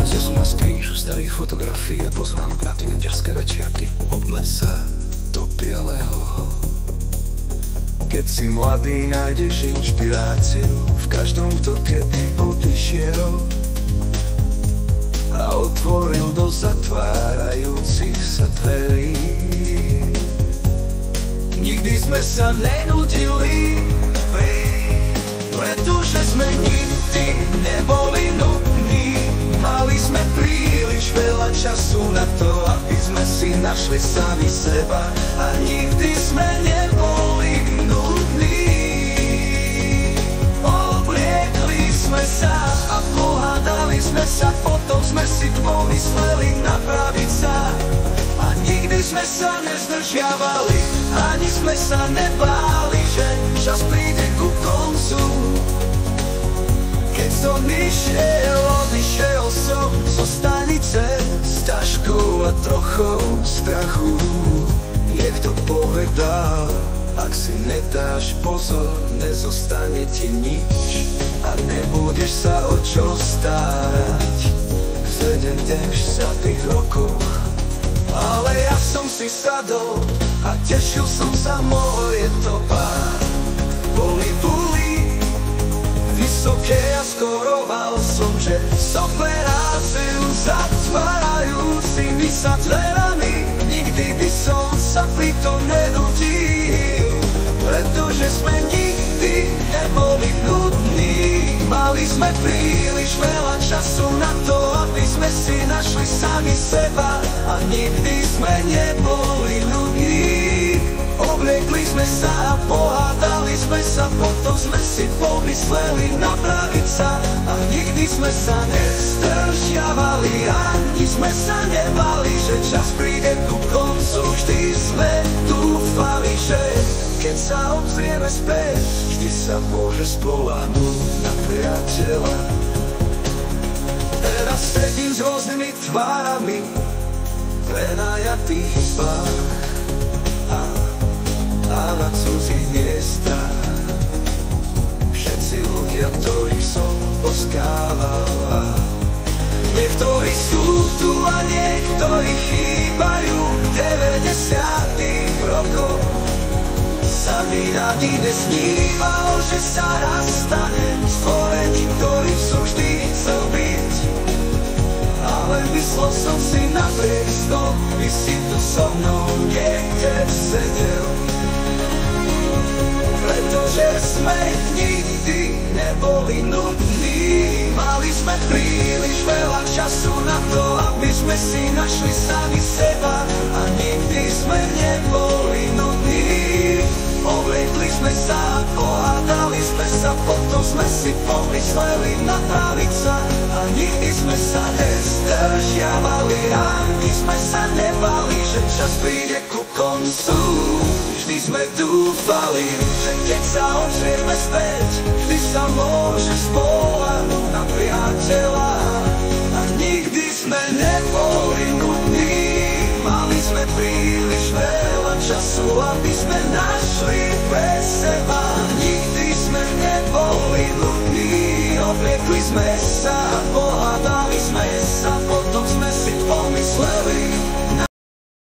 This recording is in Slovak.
Zrazu na screenshotu starých fotografií a pozvánok na tínedžerské večierky. Obleď sa do bieleho. Keď si mladý, nájdeš inšpiráciu v každom, kto kedy odišiel a otvoril do zatvárajúcich sa dverí. Nikdy sme sa nenudili, pretože sme nikdy neboli nudní. Mali sme príliš veľa času na to, aby sme si našli sami seba, a nikdy sme neboli nudní. Obliekli sme sa a pohádali sme sa, potom sme si pomysleli napraviť sa. A nikdy sme sa nezdržiavali, ani sme sa nebáli, že čas príde ku koncu. Keď som odišiel som zo stanice s taškou a trochou strachu. Niekto povedal, ak si nedáš pozor, nezostane ti nič a nebudeš sa o čo starať. Zvedeš sa tých rokoch, ale ja som si sadol a tešil som sa, moje topá. Boli vysoké a skoroval som, že soperáciu zatvárajúcimi sa dverami. Nikdy by som sa pri tom nenudil, pretože sme nikdy neboli nudní. Mali sme príliš veľa času na to, aby sme si našli sami seba, a nikdy sme neboli nudní. Obliekli sme sa a pohádali sme sa, potom sme si pomysleli napraviť sa. A nikdy sme sa nezdržiavali, ani sme sa nebali, že čas príde ku koncu. Vždy sme dúfali, že keď sa obzrieme späť, vždy sa môže spoľahnúť na priateľa. Teraz sedím s rôznymi tvárami prenajatých pár a na cudzích miestach. Všetci ľudia, ktorých som poskával, niektorí sú tu a niektorí chýbajú. 90. rokov sa mi ani nesnívalo, že sa raz stane stvorení, ktorým som vždy chcel byť. Ale myslel som si napriek snom, by si tu so mnou niekde sedel. Pretože sme nikdy neboli nudní. Mali sme príliš veľa času na to, aby sme si našli sami seba, a nikdy sme neboli nudní. Obliekli sme sa, pohádali sme sa, potom sme si pomysleli napraviť sa. A nikdy sme sa nezdržiavali, ani sme sa nebali, že čas príde ku koncu. Vždy sme dúfali, že keď sa obzrieme späť, vždy sa môže spoľahnúť na priateľa. A nikdy sme neboli nudní. Mali sme príliš veľa času, aby sme našli pre seba. Nikdy sme neboli nudní. Obliekli sme sa, pohádali sme sa, potom sme si pomysleli